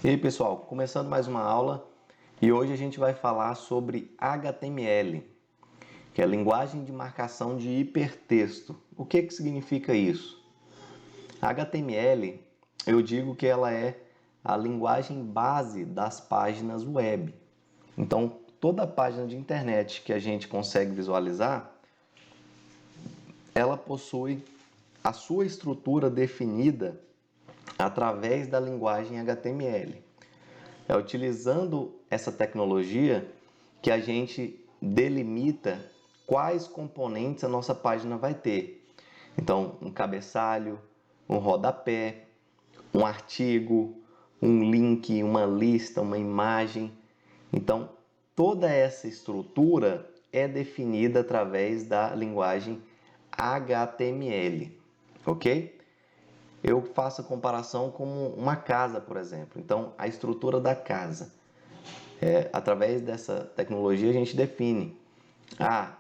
E aí, pessoal, começando mais uma aula e hoje a gente vai falar sobre HTML, que é a linguagem de marcação de hipertexto. O que significa isso? HTML, eu digo que ela é a linguagem base das páginas web. Então, toda página de internet que a gente consegue visualizar, ela possui a sua estrutura definida através da linguagem HTML. É utilizando essa tecnologia que a gente delimita quais componentes a nossa página vai ter. Então, um cabeçalho, um rodapé, um artigo, um link, uma lista, uma imagem. Então, toda essa estrutura é definida através da linguagem HTML, ok? Eu faço a comparação com uma casa, por exemplo. Então, a estrutura da casa. Através dessa tecnologia, a gente define.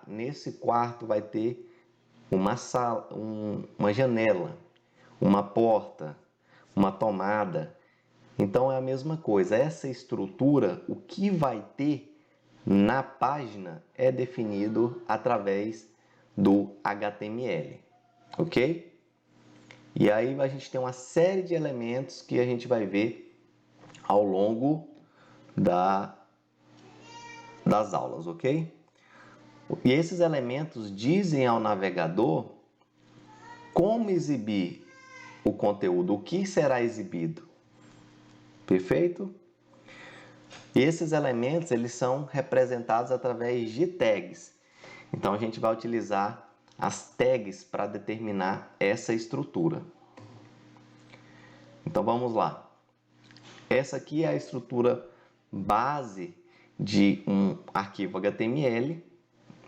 Nesse quarto vai ter uma sala, uma janela, uma porta, uma tomada. Então, é a mesma coisa. Essa estrutura, o que vai ter na página é definido através do HTML, ok? E aí a gente tem uma série de elementos que a gente vai ver ao longo das aulas, ok? E esses elementos dizem ao navegador como exibir o conteúdo, o que será exibido. Perfeito? E esses elementos eles são representados através de tags. Então a gente vai utilizar as tags para determinar essa estrutura. Então vamos lá. Essa aqui é a estrutura base de um arquivo HTML.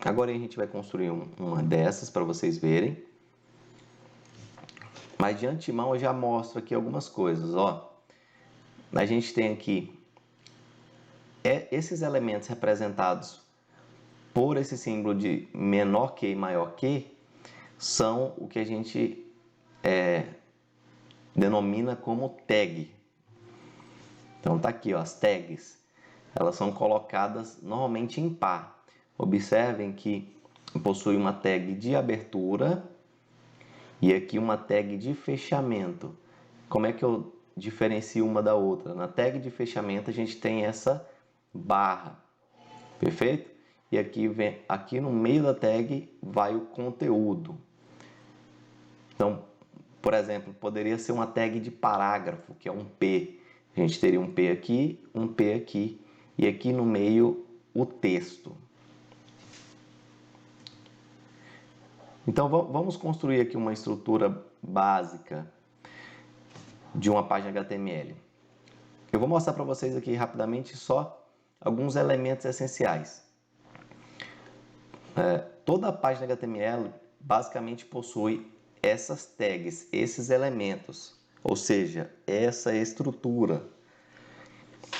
Agora a gente vai construir uma dessas para vocês verem. Mas de antemão eu já mostro aqui algumas coisas. A gente tem aqui esses elementos representados por esse símbolo de menor que e maior que são o que a gente denomina como tag. Então tá aqui, as tags. Elas são colocadas normalmente em par. Observem que possui uma tag de abertura e aqui uma tag de fechamento. Como é que eu diferencio uma da outra? Na tag de fechamento a gente tem essa barra, perfeito? E aqui no meio da tag vai o conteúdo. Então, por exemplo, poderia ser uma tag de parágrafo, que é um P. A gente teria um P aqui e aqui no meio o texto. Então vamos construir aqui uma estrutura básica de uma página HTML. Eu vou mostrar para vocês aqui rapidamente só alguns elementos essenciais. Toda a página HTML basicamente possui essas tags, esses elementos, ou seja, essa estrutura,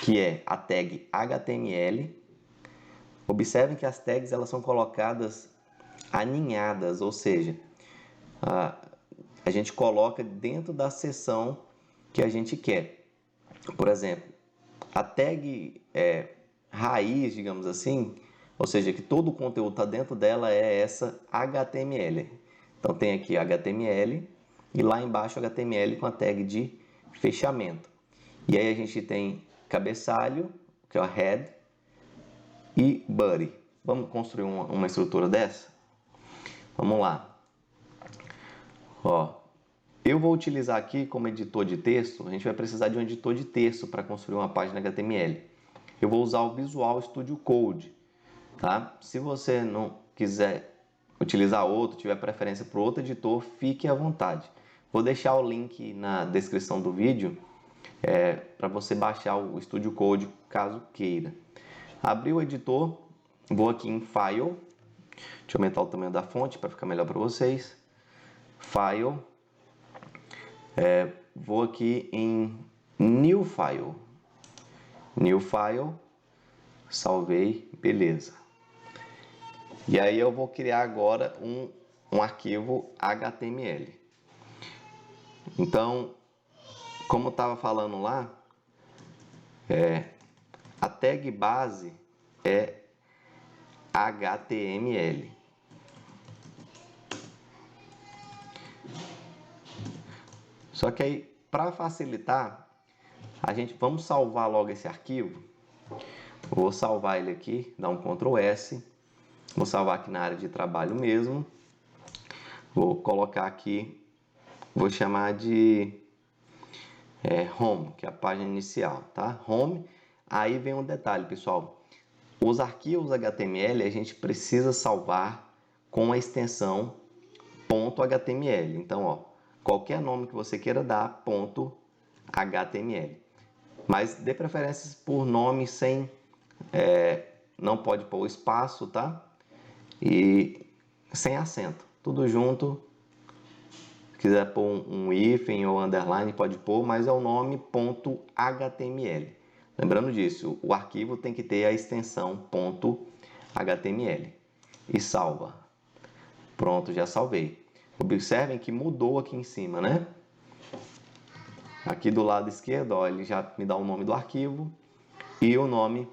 que é a tag HTML. Observem que as tags elas são colocadas aninhadas, ou seja, a gente coloca dentro da seção que a gente quer. Por exemplo, a tag raiz, digamos assim, ou seja, que todo o conteúdo está dentro dela é essa HTML. Então tem aqui HTML e lá embaixo HTML com a tag de fechamento. E aí a gente tem cabeçalho, que é o head, e body. Vamos construir uma estrutura dessa? Vamos lá. Eu vou utilizar aqui como editor de texto, a gente vai precisar de um editor de texto para construir uma página HTML. Eu vou usar o Visual Studio Code, tá? Se você não quiser utilizar outro, tiver preferência por outro editor, fique à vontade. Vou deixar o link na descrição do vídeo para você baixar o Studio Code caso queira. Abri o editor, vou aqui em File, deixa eu aumentar o tamanho da fonte para ficar melhor para vocês. File, vou aqui em New File. New File, salvei, beleza. E aí eu vou criar agora um arquivo HTML. Então, como eu estava falando lá, A tag base é HTML. Só que aí, para facilitar, vamos salvar logo esse arquivo. Vou salvar ele aqui, dar um Ctrl S. Vou salvar aqui na área de trabalho mesmo. Vou colocar aqui, vou chamar de Home, que é a página inicial, tá? Home. Aí vem um detalhe, pessoal. Os arquivos HTML a gente precisa salvar com a extensão .html. Então, ó, qualquer nome que você queira dar, .html. Mas dê preferências por nome sem, não pode pôr espaço, tá? E sem acento, tudo junto. Se quiser pôr um hífen ou underline, pode pôr, mas é o nome .html. Lembrando disso, o arquivo tem que ter a extensão .html. E salva. Pronto, já salvei. Observem que mudou aqui em cima, né? Aqui do lado esquerdo, ó, ele já me dá o nome do arquivo e o nome,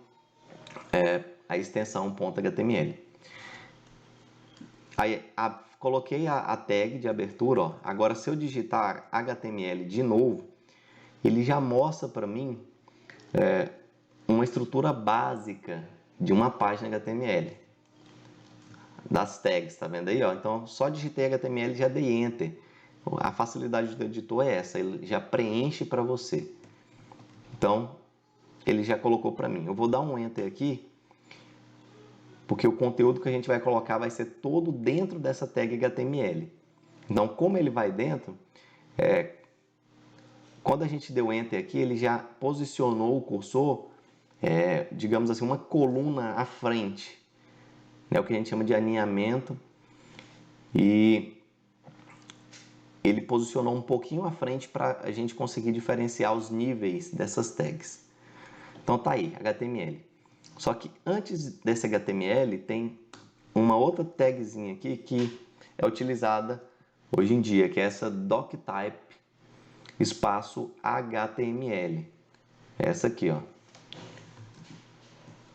a extensão .html. Aí, coloquei a tag de abertura, ó. Agora, se eu digitar HTML de novo, ele já mostra para mim uma estrutura básica de uma página HTML. Das tags, tá vendo aí? Ó? Então, só digitei HTML e já dei Enter. A facilidade do editor é essa, ele já preenche para você. Então, ele já colocou para mim. Eu vou dar um Enter aqui, porque o conteúdo que a gente vai colocar vai ser todo dentro dessa tag HTML. Então, como ele vai dentro, quando a gente deu Enter aqui, ele já posicionou o cursor, digamos assim, uma coluna à frente. É o que a gente chama de alinhamento. E ele posicionou um pouquinho à frente para a gente conseguir diferenciar os níveis dessas tags. Então tá aí, HTML. Só que antes desse HTML tem uma outra tagzinha aqui que é utilizada hoje em dia, que é essa doctype espaço HTML. Essa aqui, ó.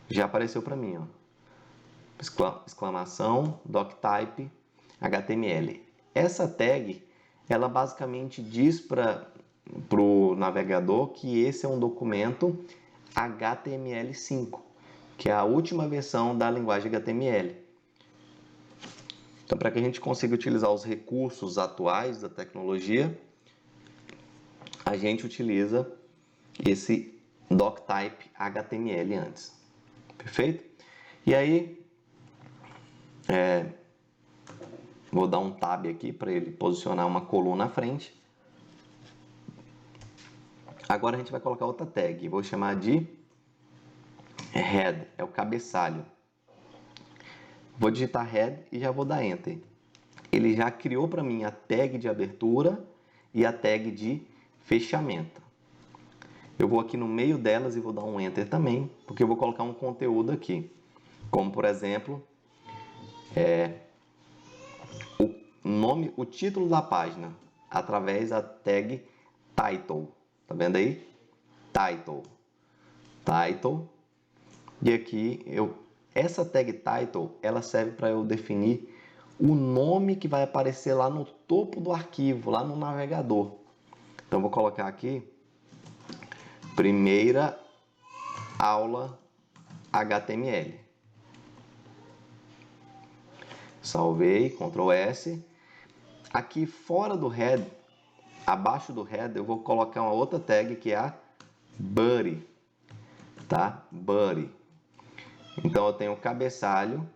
Já apareceu para mim, ó. Exclamação, doctype, HTML. Essa tag, ela basicamente diz para o navegador que esse é um documento HTML5, que é a última versão da linguagem HTML. Então, para que a gente consiga utilizar os recursos atuais da tecnologia, a gente utiliza esse doctype HTML antes. Perfeito? E aí, vou dar um tab aqui para ele posicionar uma coluna à frente. Agora a gente vai colocar outra tag. Vou chamar de head, é o cabeçalho. Vou digitar head e já vou dar enter. Ele já criou para mim a tag de abertura e a tag de fechamento. Eu vou aqui no meio delas e vou dar um enter também, porque eu vou colocar um conteúdo aqui. Como, por exemplo, o título da página através da tag title. Tá vendo aí? Title. E aqui essa tag title, ela serve para eu definir o nome que vai aparecer lá no topo do arquivo, lá no navegador. Então vou colocar aqui primeira aula HTML. Salvei, Ctrl S. Aqui fora do head, abaixo do head, eu vou colocar uma outra tag que é a body, tá? Body. Então eu tenho cabeçalho,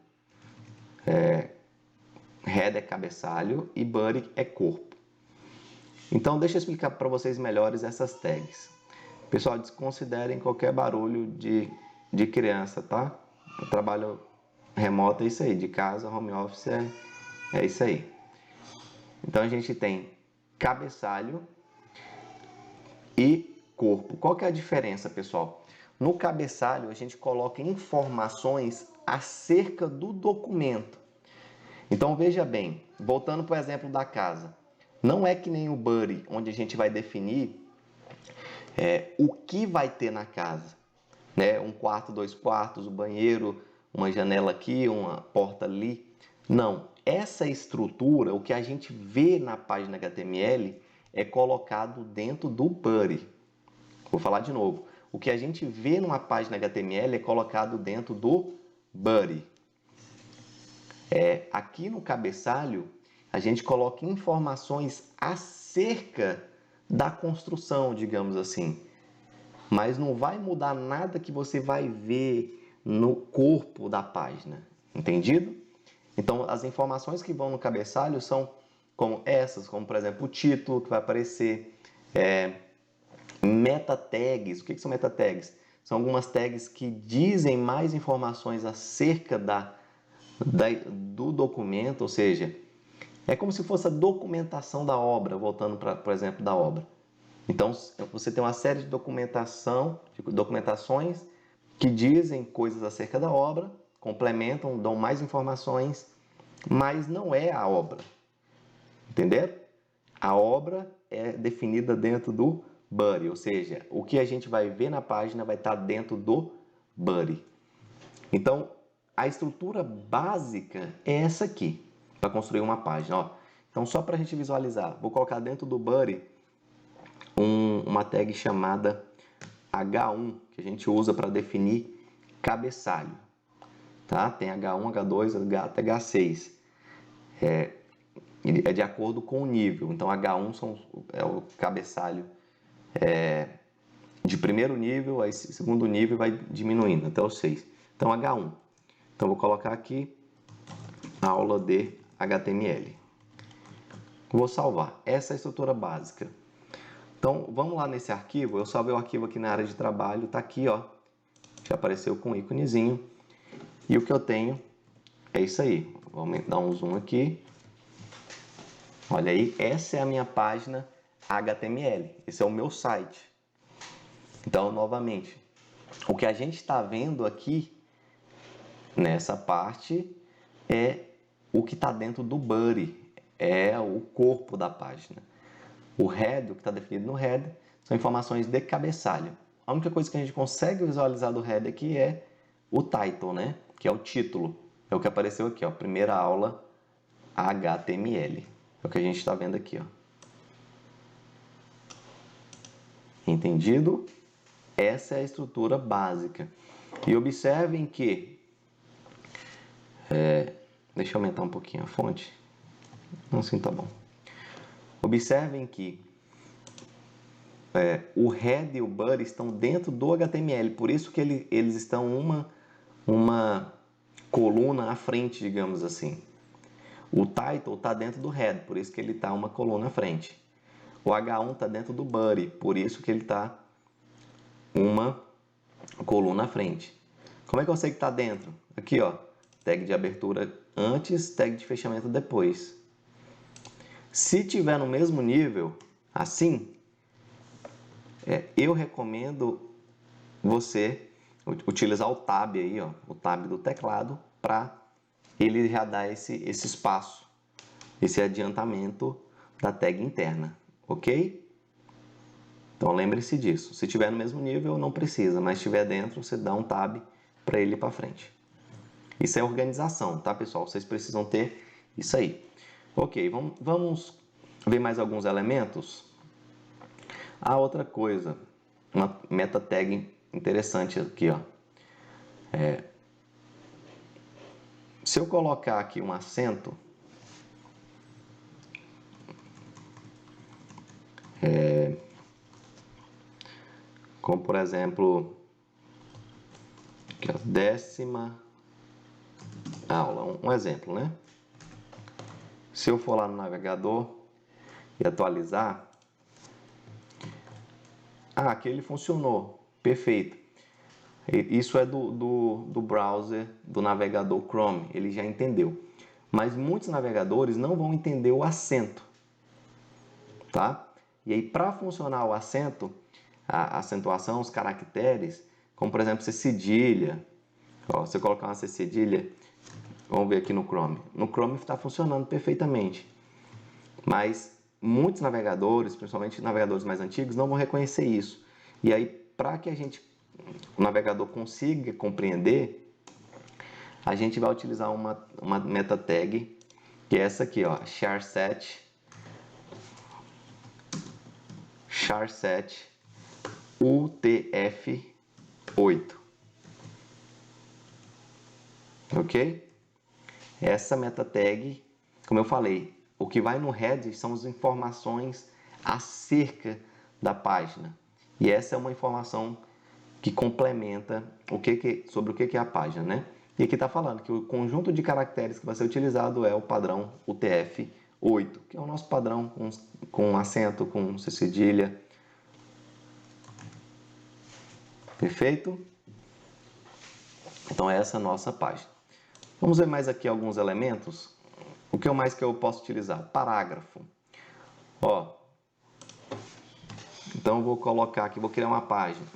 head é cabeçalho e body é corpo. Então deixa eu explicar para vocês melhores essas tags. Pessoal, desconsiderem qualquer barulho de criança, tá? O trabalho remoto é isso aí, de casa, home office é isso aí. Então a gente tem cabeçalho e corpo. Qual que é a diferença, pessoal? No cabeçalho a gente coloca informações acerca do documento. Então veja bem, voltando para o exemplo da casa, não é que nem o body, onde a gente vai definir o que vai ter na casa. né? Um quarto, 2 quartos, o banheiro, uma janela aqui, uma porta ali. Não, essa estrutura, o que a gente vê na página HTML é colocado dentro do body. Vou falar de novo. O que a gente vê numa página HTML é colocado dentro do body. Aqui no cabeçalho, a gente coloca informações acerca da construção, digamos assim. Mas não vai mudar nada que você vai ver no corpo da página. Entendido? Então, as informações que vão no cabeçalho são como essas, como por exemplo o título que vai aparecer, meta tags. O que são meta tags? São algumas tags que dizem mais informações acerca do documento, ou seja, é como se fosse a documentação da obra, voltando para, por exemplo, da obra. Então, você tem uma série de documentações que dizem coisas acerca da obra, complementam, dão mais informações, mas não é a obra. Entenderam? A obra é definida dentro do body, ou seja, o que a gente vai ver na página vai estar dentro do body. Então, a estrutura básica é essa aqui, para construir uma página. Ó. Então, só para a gente visualizar, vou colocar dentro do body uma tag chamada H1, que a gente usa para definir cabeçalho. Tá? Tem H1, H2, até H6. É de acordo com o nível. Então, H1 é o cabeçalho de primeiro nível, aí segundo nível vai diminuindo até o 6. Então, H1. Então, vou colocar aqui aula de HTML. Vou salvar. Essa é a estrutura básica. Então, vamos lá nesse arquivo. Eu salvei o arquivo aqui na área de trabalho. Está aqui, ó. Já apareceu com um íconezinho. E o que eu tenho é isso aí. Vou dar um zoom aqui. Olha aí, essa é a minha página HTML. Esse é o meu site. Então, novamente, o que a gente está vendo aqui nessa parte é o que está dentro do body, é o corpo da página. O head, o que está definido no head, são informações de cabeçalho. A única coisa que a gente consegue visualizar do head aqui é o title, né? Que é o título. É o que apareceu aqui, ó, primeira aula HTML. É o que a gente está vendo aqui, ó. Entendido? Essa é a estrutura básica. E observem que... deixa eu aumentar um pouquinho a fonte. Assim tá bom. Observem que o head e o body estão dentro do HTML. Por isso que eles estão uma coluna à frente, digamos assim. O title está dentro do head, por isso que ele está uma coluna à frente. O H1 está dentro do body, por isso que ele está uma coluna à frente. Como é que eu sei que está dentro? Aqui, ó, tag de abertura antes, tag de fechamento depois. Se tiver no mesmo nível, assim, eu recomendo você utilizar o tab aí, ó, o tab do teclado, para ele já dar esse espaço, esse adiantamento da tag interna, ok? Então lembre-se disso. Se tiver no mesmo nível, não precisa, mas se estiver dentro, você dá um tab para ele ir para frente. Isso é organização, tá, pessoal? Vocês precisam ter isso aí. Ok, vamos ver mais alguns elementos. A outra coisa, uma meta tag interessante aqui, ó. Se eu colocar aqui um acento, como por exemplo, aqui, ó, 10ª aula, um exemplo, né? Se eu for lá no navegador e atualizar, aqui ele funcionou, perfeito. Isso é do browser, do navegador Chrome, ele já entendeu. Mas muitos navegadores não vão entender o acento, tá? E aí, para funcionar o acento, a acentuação, os caracteres, como por exemplo, C cedilha, ó, se eu colocar uma C cedilha, vamos ver aqui no Chrome. No Chrome está funcionando perfeitamente. Mas muitos navegadores, principalmente navegadores mais antigos, não vão reconhecer isso. E aí, para que a gente o navegador consiga compreender, a gente vai utilizar uma meta tag, que é essa aqui, ó, charset UTF-8, ok? Essa meta tag, como eu falei, o que vai no head são as informações acerca da página. E essa é uma informação que complementa sobre o que é a página, né? E aqui está falando que o conjunto de caracteres que vai ser utilizado é o padrão UTF-8, que é o nosso padrão com acento, com cedilha. Perfeito? Então essa é a nossa página. Vamos ver mais aqui alguns elementos. O que mais que eu posso utilizar? Parágrafo. Ó, então eu vou colocar aqui, vou criar uma página.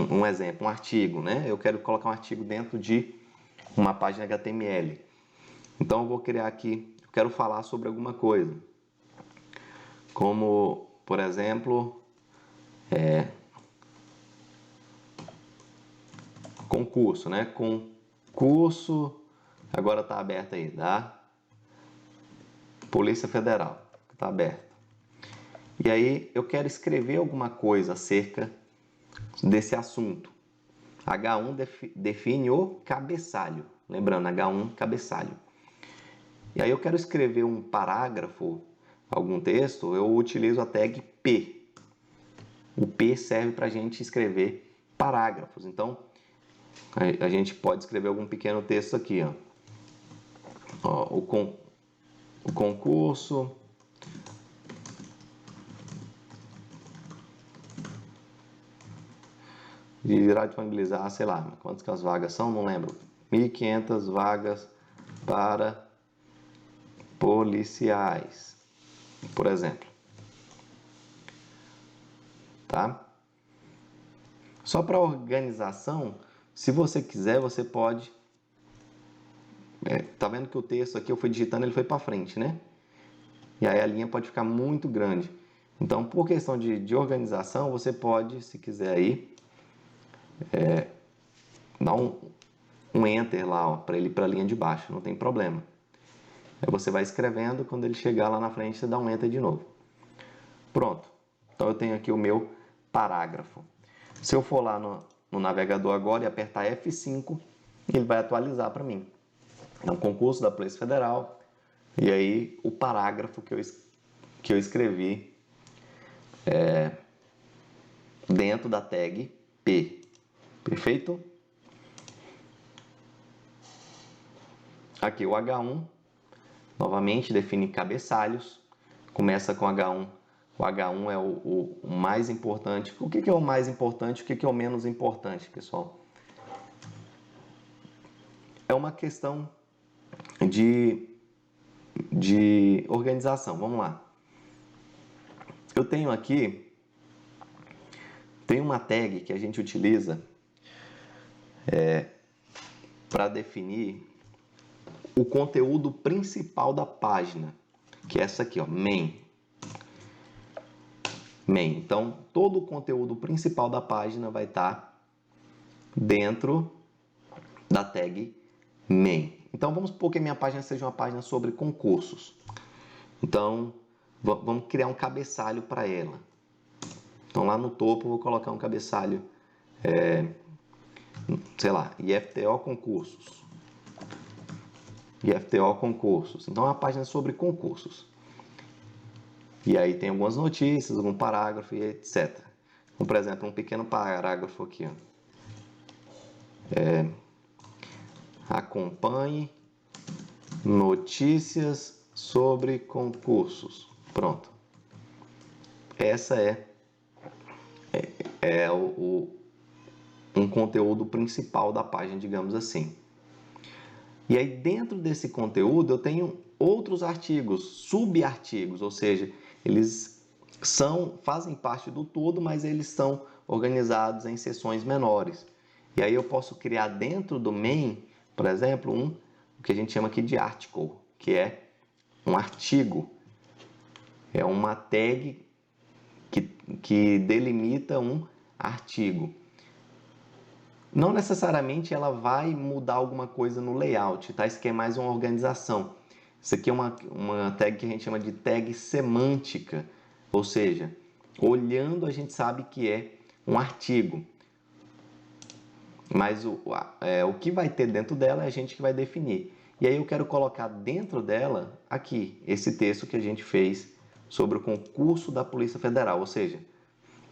Um exemplo, um artigo, né? Eu quero colocar um artigo dentro de uma página HTML. Então eu vou criar aqui, eu quero falar sobre alguma coisa. Como, por exemplo, concurso, né? Concurso, agora está aberto aí, da Polícia Federal, está aberto. E aí eu quero escrever alguma coisa acerca desse assunto. H1 define o cabeçalho, lembrando, H1 cabeçalho. E aí eu quero escrever um parágrafo, algum texto, eu utilizo a tag P. O P serve para a gente escrever parágrafos. Então, a gente pode escrever algum pequeno texto aqui, ó. O concurso irá disponibilizar, sei lá, quantas que as vagas são, não lembro. 1.500 vagas para policiais, por exemplo. Tá? Só para organização, se você quiser, você pode... tá vendo que o texto aqui eu fui digitando, ele foi para frente, né? E aí a linha pode ficar muito grande. Então, por questão de organização, você pode, se quiser aí, dar um enter lá, para ele ir para a linha de baixo, não tem problema. Aí você vai escrevendo, quando ele chegar lá na frente, você dá um enter de novo. Pronto. Então eu tenho aqui o meu parágrafo. Se eu for lá no navegador agora e apertar F5, ele vai atualizar para mim. É um concurso da Polícia Federal. E aí o parágrafo que eu escrevi dentro da tag P. Perfeito? Aqui o H1, novamente, define cabeçalhos. Começa com H1. O H1 é o mais importante. O que é o mais importante? O que é o menos importante, pessoal? É uma questão de organização. Vamos lá. Eu tenho aqui, tem uma tag que a gente utiliza para definir o conteúdo principal da página, que é essa aqui, ó, main. Então, todo o conteúdo principal da página vai estar dentro da tag main. Então, vamos supor que a minha página seja uma página sobre concursos. Então, vamos criar um cabeçalho para ela. Então, lá no topo, eu vou colocar um cabeçalho, sei lá, IFTO concursos. IFTO concursos. Então, é uma página sobre concursos. E aí tem algumas notícias, algum parágrafo e etc. Então, por exemplo, um pequeno parágrafo aqui, ó. Acompanhe notícias sobre concursos. Pronto. Essa um conteúdo principal da página, digamos assim. E aí dentro desse conteúdo eu tenho outros artigos, subartigos, ou seja, eles fazem parte do todo, mas eles são organizados em seções menores. E aí eu posso criar dentro do main, por exemplo, o que a gente chama aqui de article, que é um artigo. É uma tag que delimita um artigo. Não necessariamente ela vai mudar alguma coisa no layout, tá? Isso aqui é mais uma organização. Isso aqui é uma tag que a gente chama de tag semântica, ou seja, olhando a gente sabe que é um artigo, mas o que vai ter dentro dela é a gente que vai definir. E aí eu quero colocar dentro dela, aqui, esse texto que a gente fez sobre o concurso da Polícia Federal, ou seja,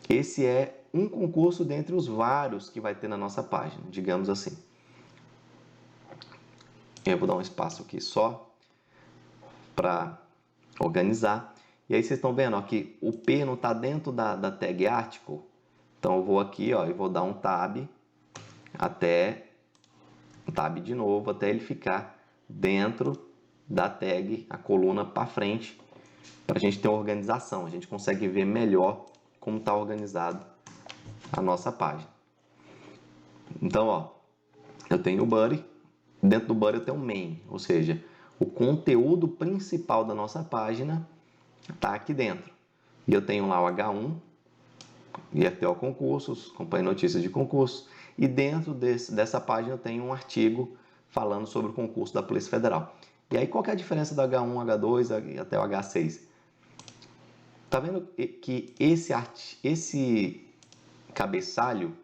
esse é um concurso dentre os vários que vai ter na nossa página, digamos assim. Eu vou dar um espaço aqui só para organizar. E aí vocês estão vendo ó, que o P não está dentro da tag article. Então eu vou aqui ó, e vou dar um tab de novo, até ele ficar dentro da tag, a coluna para frente, para a gente ter uma organização. A gente consegue ver melhor como está organizado a nossa página. Então, ó, eu tenho o body, dentro do body eu tenho o main, ou seja, o conteúdo principal da nossa página está aqui dentro. E eu tenho lá o H1, IFTO Concursos, Companhia de Notícias de Concursos, e dentro dessa página eu tenho um artigo falando sobre o concurso da Polícia Federal. E aí qual que é a diferença do H1, H2 até o H6? Tá vendo que esse cabeçalho,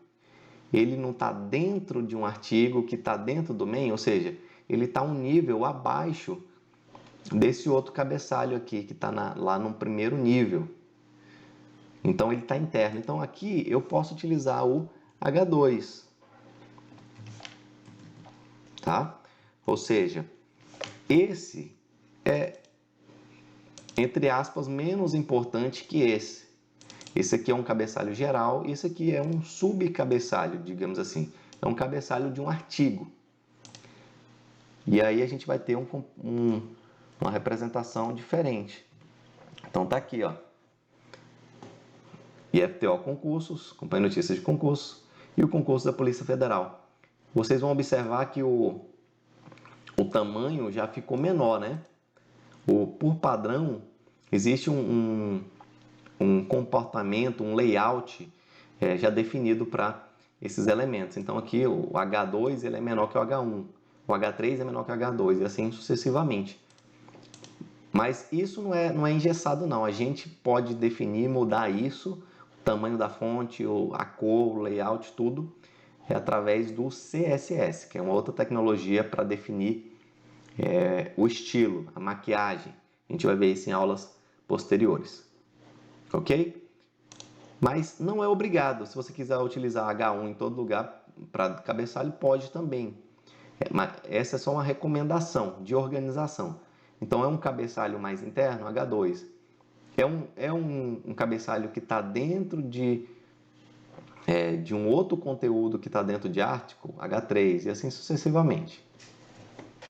ele não está dentro de um artigo que está dentro do main, ou seja, ele está um nível abaixo desse outro cabeçalho aqui, que está lá no primeiro nível. Então, ele está interno. Então, aqui eu posso utilizar o H2. Tá? Ou seja, esse é, entre aspas, menos importante que esse. Esse aqui é um cabeçalho geral e esse aqui é um subcabeçalho, digamos assim. É um cabeçalho de um artigo. E aí a gente vai ter uma representação diferente. Então tá aqui, ó. IFTO Concursos, Companhia de Notícias de Concursos e o concurso da Polícia Federal. Vocês vão observar que o tamanho já ficou menor, né? Por padrão, existe um comportamento, um layout já definido para esses elementos. Então aqui o H2 ele é menor que o H1, o H3 é menor que o H2 e assim sucessivamente. Mas isso não é engessado não, a gente pode definir, mudar isso, o tamanho da fonte, a cor, o layout, tudo, através do CSS, que é uma outra tecnologia para definir o estilo, a maquiagem. A gente vai ver isso em aulas posteriores. Ok? Mas não é obrigado. Se você quiser utilizar H1 em todo lugar para cabeçalho, pode também. Mas essa é só uma recomendação de organização. Então, é um cabeçalho mais interno, H2. É um cabeçalho que está dentro de um outro conteúdo que está dentro de article, H3, e assim sucessivamente.